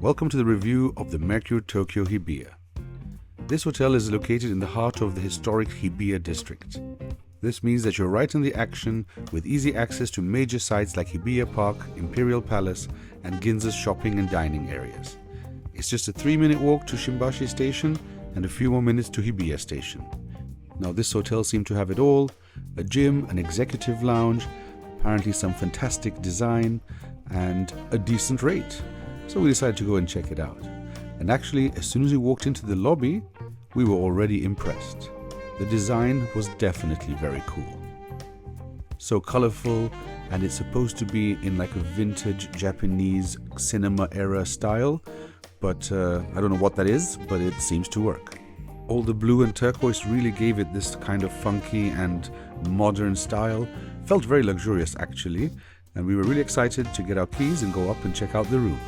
Welcome to the review of the Mercure Tokyo Hibiya. This hotel is located in the heart of the historic Hibiya district. This means that you're right in the action with easy access to major sites like Hibiya Park, Imperial Palace and Ginza's shopping and dining areas. It's just a 3-minute walk to Shimbashi Station and a few more minutes to Hibiya Station. Now this hotel seemed to have it all: a gym, an executive lounge, apparently some fantastic design and a decent rate. So we decided to go and check it out. And actually, as soon as we walked into the lobby, we were already impressed. The design was definitely very cool. So colorful, and it's supposed to be in like a vintage Japanese cinema era style, but I don't know what that is, but it seems to work. All the blue and turquoise really gave it this kind of funky and modern style. Felt very luxurious actually, and we were really excited to get our keys and go up and check out the room.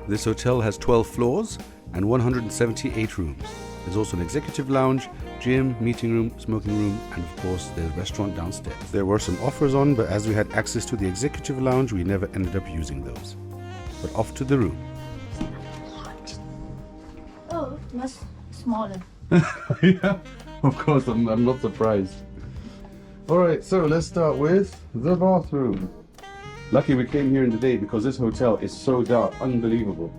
This hotel has 12 floors and 178 rooms. There's also an executive lounge, gym, meeting room, smoking room, and of course there's a restaurant downstairs. There were some offers on, but as we had access to the executive lounge, we never ended up using those. But off to the room. Oh, much smaller. Yeah, of course, I'm not surprised. Alright, so let's start with the bathroom. Lucky we came here in the day because this hotel is so dark, unbelievable.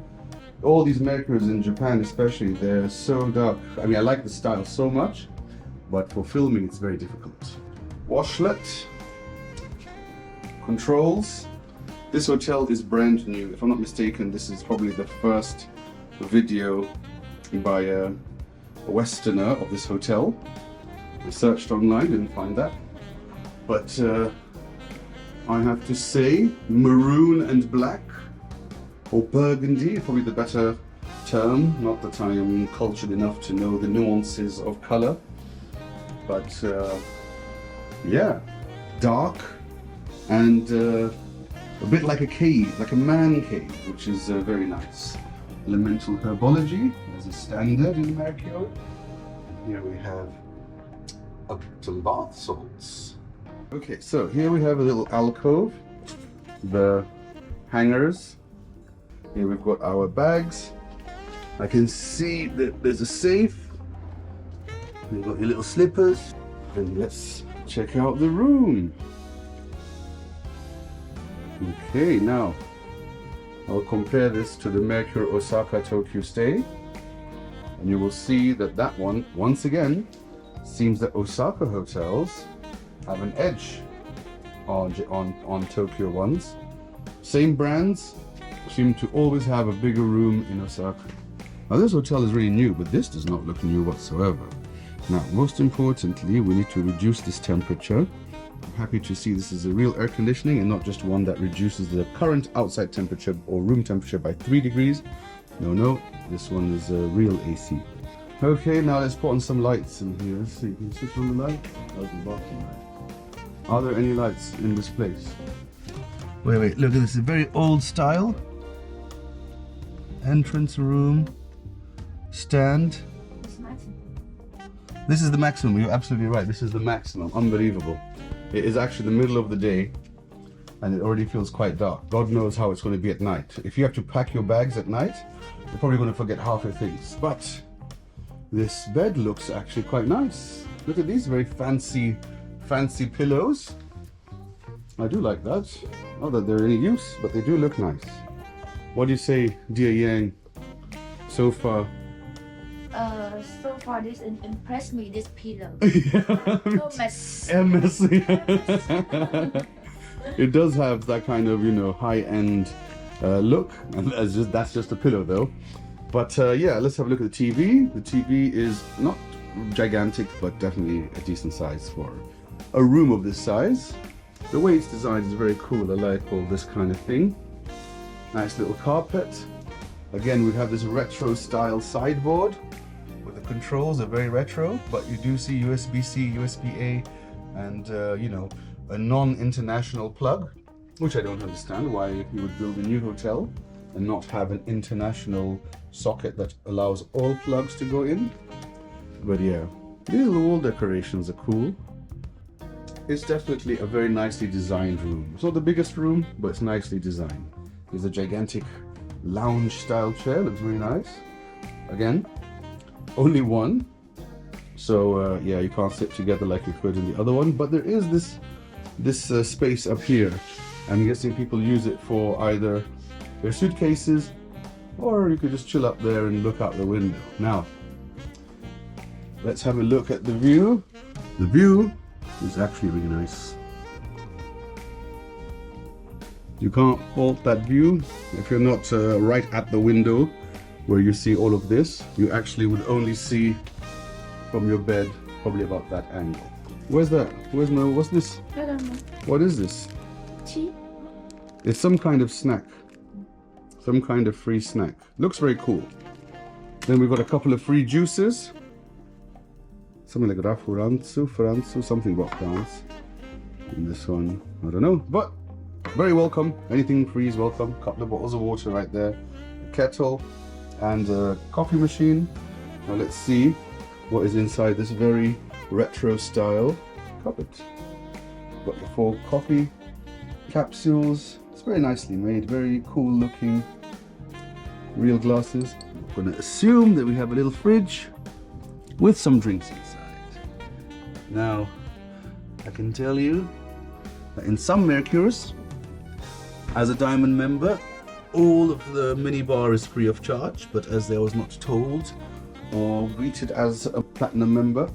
All these Mercures in Japan especially, they're so dark. I mean, I like the style so much, but for filming it's very difficult. Washlet, controls. This hotel is brand new. If I'm not mistaken, this is probably the first video by a Westerner of this hotel. I searched online, didn't find that. But I have to say, maroon and black, or burgundy, probably the better term. Not that I am cultured enough to know the nuances of color, but yeah, dark and a bit like a cave, like a man cave, which is very nice. Elemental herbology as a standard in Mercure. Here we have some bath salts. Okay, so here we have a little alcove, the hangers. Here we've got our bags. I can see that there's a safe. We've got your little slippers. And let's check out the room. Okay, now I'll compare this to the Mercure Osaka Tokyo stay. And you will see that that one, once again, seems that Osaka hotels have an edge on Tokyo ones. Same brands seem to always have a bigger room in Osaka. Now this hotel is really new, but this does not look new whatsoever. Now, most importantly, we need to reduce this temperature. I'm happy to see this is a real air conditioning and not just one that reduces the current outside temperature or room temperature by 3 degrees. No, this one is a real AC. Okay, now let's put on some lights in here. So you can switch on the light. How's the bottom light? Are there any lights in this place? Wait, look at this, a very old style. Entrance room, stand. This is the maximum, you're absolutely right, this is the maximum, unbelievable. It is actually the middle of the day and it already feels quite dark. God knows how it's going to be at night. If you have to pack your bags at night, you're probably going to forget half your things. But this bed looks actually quite nice. Look at these very fancy pillows. I do like that. Not that they're any use, but they do look nice. What do you say, dear Yang? So far? So far this impressed me, this pillow. Yeah. So messy. Messy. It does have that kind of, high-end look, and that's just a pillow though. But yeah, let's have a look at the TV. The TV is not gigantic, but definitely a decent size for a room of this size. The way it's designed is very cool. I like all this kind of thing. Nice little carpet. Again, we have this retro style sideboard with the controls are very retro, but you do see USB-C, USB-A, and a non-international plug, which I don't understand why you would build a new hotel and not have an international socket that allows all plugs to go in. But yeah, these little wall decorations are cool. It's definitely a very nicely designed room. It's not the biggest room, but it's nicely designed. There's a gigantic lounge style chair. Looks very nice. Again, only one. So yeah, you can't sit together like you could in the other one. But there is this space up here. I'm guessing people use it for either their suitcases, or you could just chill up there and look out the window. Now, let's have a look at the view. The view is actually really nice. You can't fault that view. If you're not right at the window where you see all of this, you actually would only see from your bed probably about that angle. Where's that? What's this? I don't know. What is this? Tea? It's some kind of snack. Some kind of free snack. Looks very cool. Then we've got a couple of free juices. Something like Furanzu, something about France. And this one, I don't know, but very welcome. Anything free is welcome. Couple of bottles of water right there. A kettle and a coffee machine. Now let's see what is inside this very retro style cupboard. Got the 4 coffee capsules. It's very nicely made, very cool looking. Real glasses. I'm gonna assume that we have a little fridge with some drinks inside. Now, I can tell you that in some Mercures, as a diamond member, all of the minibar is free of charge, but as I was not told or greeted as a platinum member,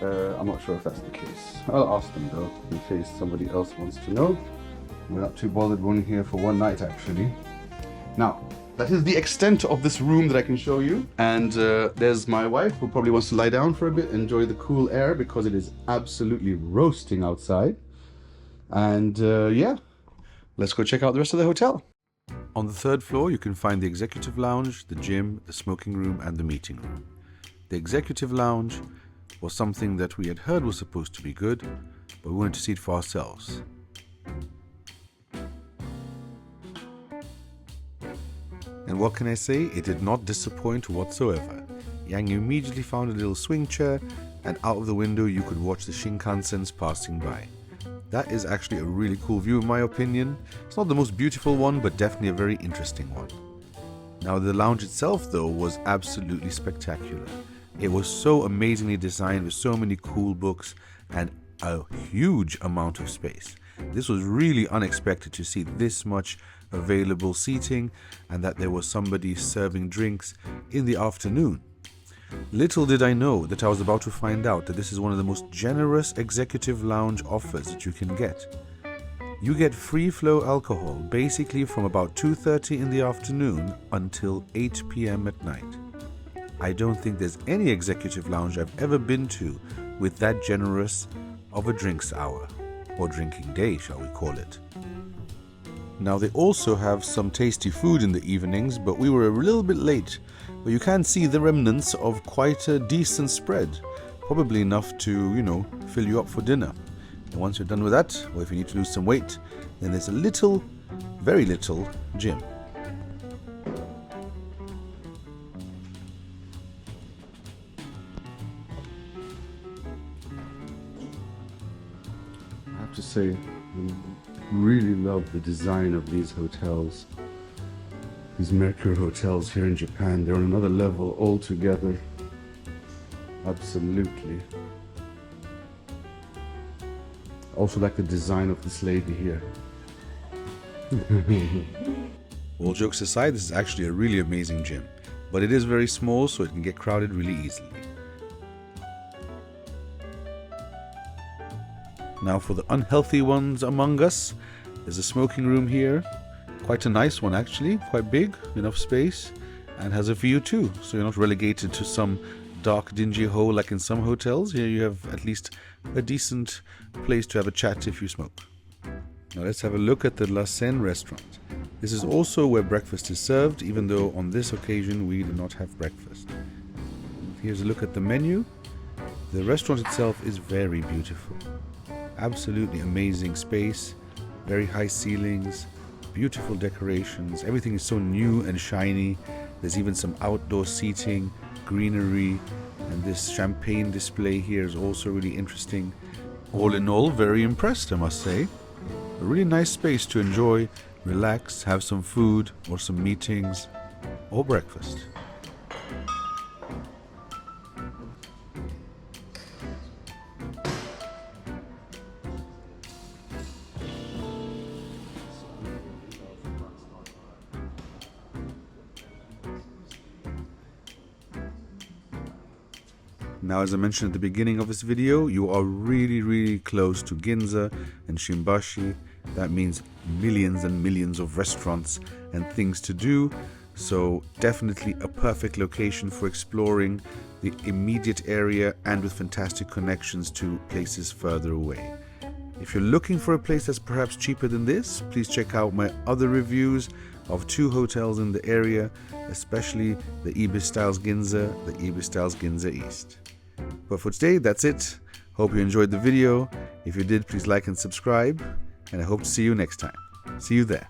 I'm not sure if that's the case. I'll ask them though, in case somebody else wants to know. We're not too bothered going here for one night actually. Now, that is the extent of this room that I can show you. And there's my wife who probably wants to lie down for a bit, enjoy the cool air because it is absolutely roasting outside. And yeah, let's go check out the rest of the hotel. On the 3rd floor, you can find the executive lounge, the gym, the smoking room, and the meeting room. The executive lounge was something that we had heard was supposed to be good, but we wanted to see it for ourselves. And what can I say? It did not disappoint whatsoever. Yang immediately found a little swing chair, and out of the window you could watch the Shinkansens passing by. That is actually a really cool view in my opinion. It's not the most beautiful one, but definitely a very interesting one. Now the lounge itself though was absolutely spectacular. It was so amazingly designed with so many cool books and a huge amount of space. This was really unexpected to see this much available seating and that there was somebody serving drinks in the afternoon. Little did I know that I was about to find out that this is one of the most generous executive lounge offers that you can get. You get free flow alcohol basically from about 2:30 in the afternoon until 8 p.m. at night. I don't think there's any executive lounge I've ever been to with that generous of a drinks hour, or drinking day shall we call it. Now they also have some tasty food in the evenings, but we were a little bit late. But you can see the remnants of quite a decent spread, probably enough to, fill you up for dinner. And once you're done with that, or if you need to lose some weight, then there's a little, very little gym. I have to say, I really love the design of these hotels. These Mercure hotels here in Japan, they're on another level altogether. Absolutely. Also like the design of this lady here. All jokes aside, this is actually a really amazing gym, but it is very small, so it can get crowded really easily. Now for the unhealthy ones among us, there's a smoking room here. Quite a nice one actually, quite big, enough space, and has a view too, so you're not relegated to some dark dingy hole like in some hotels. Here you have at least a decent place to have a chat if you smoke. Now let's have a look at the Scene Restaurant. This is also where breakfast is served, even though on this occasion we did not have breakfast. Here's a look at the menu. The restaurant itself is very beautiful. Absolutely amazing space, very high ceilings, beautiful decorations. Everything is so new and shiny. There's even some outdoor seating, greenery, and this champagne display here is also really interesting. All in all, very impressed, I must say. A really nice space to enjoy relax, have some food or some meetings or breakfast. Now, as I mentioned at the beginning of this video, you are really close to Ginza and Shimbashi. That means millions and millions of restaurants and things to do. So definitely a perfect location for exploring the immediate area and with fantastic connections to places further away. If you're looking for a place that's perhaps cheaper than this, please check out my other reviews of 2 hotels in the area, especially the Ibis Styles Ginza, the Ibis Styles Ginza East. But for today, that's it. Hope you enjoyed the video. If you did, please like and subscribe, and I hope to see you next time. See you there.